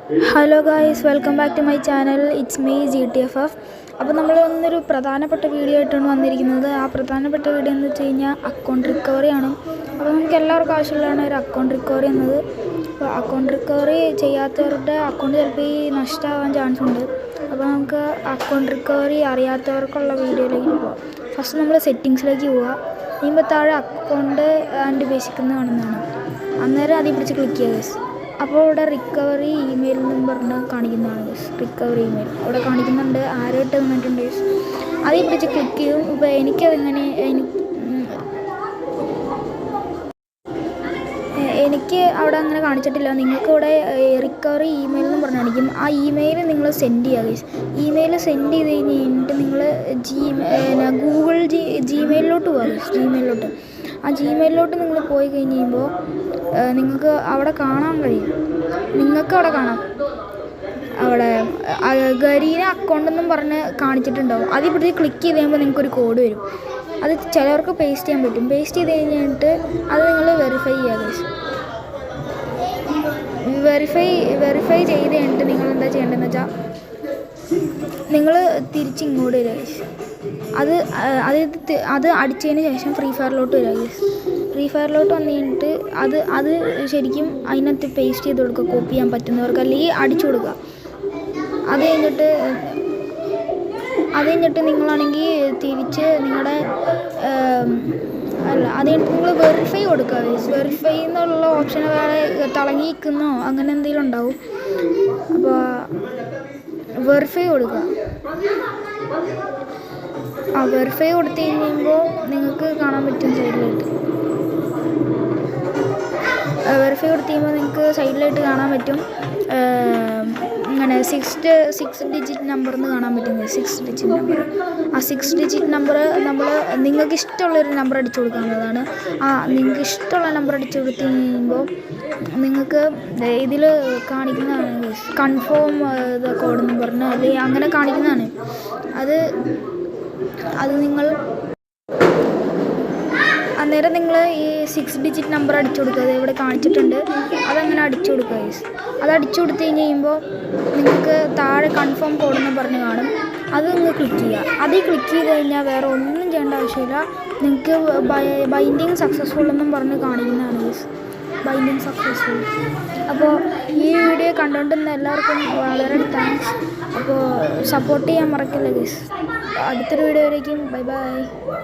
Hello guys, welcome back to my channel. It's me GTFF. അപ്പോൾ നമ്മൾ ഇന്നൊരു പ്രധാനപ്പെട്ട വീഡിയോ ആയിട്ടാണ് വന്നിരിക്കുന്നത്. ആ പ്രധാനപ്പെട്ട വീഡിയോ എന്ന് വെച്ച് കഴിഞ്ഞാൽ അക്കൗണ്ട് റിക്കവറിയാണ്. അപ്പോൾ നമുക്ക് എല്ലാവർക്കും ആവശ്യമുള്ളതാണ് ഒരു അക്കൗണ്ട് റിക്കവറി എന്നത്. അപ്പോൾ അക്കൗണ്ട് റിക്കവറി ചെയ്യാത്തവരുടെ അക്കൗണ്ട് ചിലപ്പോൾ നഷ്ടമാവാൻ ചാൻസ് ഉണ്ട്. അപ്പോൾ നമുക്ക് അക്കൗണ്ട് റിക്കവറി അറിയാത്തവർക്കുള്ള വീഡിയോയിലേക്ക് പോകാം. ഫസ്റ്റ് നമ്മൾ സെറ്റിങ്സിലേക്ക് പോവുക. കഴിയുമ്പോൾ താഴെ അക്കൗണ്ട് ആൻഡ് ബേസിക് എന്ന് കാണുന്നതാണ്. അന്നേരം അതിൽ പിടിച്ച് ക്ലിക്ക് ചെയ്യുക. അപ്പോൾ ഇവിടെ റിക്കവറി ഇമെയിൽ എന്നും പറഞ്ഞ് കാണിക്കുന്നതാണ്. റിക്കവറി ഇമെയിൽ അവിടെ കാണിക്കുന്നുണ്ട്. ആരായിട്ട് തന്നിട്ടുണ്ട്. അതിൽ പിടിച്ച് ക്ലിക്ക് ചെയ്യും. ഇപ്പോൾ എനിക്ക് അവിടെ അങ്ങനെ കാണിച്ചിട്ടില്ല. നിങ്ങൾക്ക് ഇവിടെ റിക്കവറി ഇമെയിൽ എന്നും പറഞ്ഞ് കാണിക്കും. ആ ഇമെയിൽ നിങ്ങൾ സെൻഡ് ചെയ്യുക. ഇമെയിൽ സെൻഡ് ചെയ്ത് കഴിഞ്ഞിട്ട് നിങ്ങൾ ഗൂഗിൾ ജിമെയിലോട്ട് പോകുക. ആ ജിമെയിലോട്ട് നിങ്ങൾ പോയി കഴിഞ്ഞ് കഴിയുമ്പോൾ നിങ്ങൾക്ക് അവിടെ കാണാൻ കഴിയും. അവിടെ കാണാം, അവിടെ ഗരീന അക്കൗണ്ട് എന്നും പറഞ്ഞ് കാണിച്ചിട്ടുണ്ടാവും. അതിൽ പിടിച്ച് ക്ലിക്ക് ചെയ്ത് കഴിയുമ്പോൾ നിങ്ങൾക്കൊരു കോഡ് വരും. അത് ചിലവർക്ക് പേസ്റ്റ് ചെയ്യാൻ പറ്റും. പേസ്റ്റ് ചെയ്ത് കഴിഞ്ഞിട്ട് അത് നിങ്ങൾ വെരിഫൈ ചെയ്യുക. വെരിഫൈ ചെയ്ത് കഴിഞ്ഞിട്ട് നിങ്ങൾ എന്താ ചെയ്യേണ്ടതെന്ന് വെച്ചാൽ നിങ്ങൾ തിരിച്ചിങ്ങോട്ട് വരിക. അത് അടിച്ചതിന് ശേഷം ഫ്രീ ഫയറിലോട്ട് വരിക. ഫ്രീ ഫയറിലോട്ട് വന്നു കഴിഞ്ഞിട്ട് അത് ശരിക്കും അതിനകത്ത് പേസ്റ്റ് ചെയ്ത് കൊടുക്കുക. കോപ്പി ചെയ്യാൻ പറ്റുന്നവർക്ക്, അല്ലെങ്കിൽ അടിച്ചു കൊടുക്കുക. അത് കഴിഞ്ഞിട്ട് നിങ്ങളാണെങ്കിൽ തിരിച്ച് നിങ്ങളുടെ അത് കഴിഞ്ഞിട്ട് നിങ്ങൾ വെരിഫൈ കൊടുക്കുക. വെരിഫൈ എന്നുള്ള ഓപ്ഷൻ വേറെ തിളങ്ങിയിരിക്കുന്നോ അങ്ങനെ എന്തെങ്കിലും ഉണ്ടാവും. അപ്പോൾ വെരിഫൈ കൊടുക്കുക. വെരിഫൈ കൊടുത്തു കഴിയുമ്പോൾ നിങ്ങൾക്ക് കാണാൻ പറ്റും സൈഡിലായിട്ട്. വെരിഫൈ കൊടുത്തു കഴിയുമ്പോൾ നിങ്ങൾക്ക് സൈഡിലായിട്ട് കാണാൻ പറ്റും ഇങ്ങനെ 6 ഡിജിറ്റ് നമ്പർ എന്ന് കാണാൻ പറ്റും. 6 ഡിജിറ്റ് നമ്പർ. ആ 6 ഡിജിറ്റ് നമ്പർ നിങ്ങൾക്ക് ഇഷ്ടമുള്ളൊരു നമ്പർ അടിച്ചു കൊടുക്കാവുന്നതാണ്. നിങ്ങൾക്ക് ഇഷ്ടമുള്ള നമ്പർ അടിച്ചു കൊടുത്തു കഴിയുമ്പോൾ നിങ്ങൾക്ക് ഇതിൽ കാണിക്കുന്നതാണ് കൺഫേം കോഡെന്ന് പറഞ്ഞ് അല്ലെങ്കിൽ അങ്ങനെ കാണിക്കുന്നതാണ്. അത് നിങ്ങൾ അന്നേരം നിങ്ങൾ ഈ 6 ഡിജിറ്റ് നമ്പർ അടിച്ചു കൊടുക്കുക. അത് ഇവിടെ കാണിച്ചിട്ടുണ്ട്. അതങ്ങനെ അടിച്ചു കൊടുക്കുക. അത് അടിച്ചു കൊടുത്തു കഴിയുമ്പോൾ നിങ്ങൾക്ക് താഴെ കൺഫേം കോഡെന്ന് പറഞ്ഞ് കാണും. അത് നിങ്ങൾ ക്ലിക്ക് ചെയ്യുക. അതിൽ ക്ലിക്ക് ചെയ്ത് കഴിഞ്ഞാൽ വേറെ ഒന്നും ചെയ്യേണ്ട ആവശ്യമില്ല. നിങ്ങൾക്ക് ബൈൻഡിങ് സക്സസ്ഫുൾ എന്നും പറഞ്ഞ് കാണിക്കുന്നതാണ്. Binding successful. അപ്പോൾ ഈ വീഡിയോ കണ്ടുകൊണ്ടിരുന്ന എല്ലാവർക്കും വളരെ താങ്ക്സ്. അപ്പോൾ സപ്പോർട്ട് ചെയ്യാൻ മറക്കില്ല ഗൈസ്. അടുത്തൊരു വീഡിയോ വരേക്കും ബൈ ബൈ.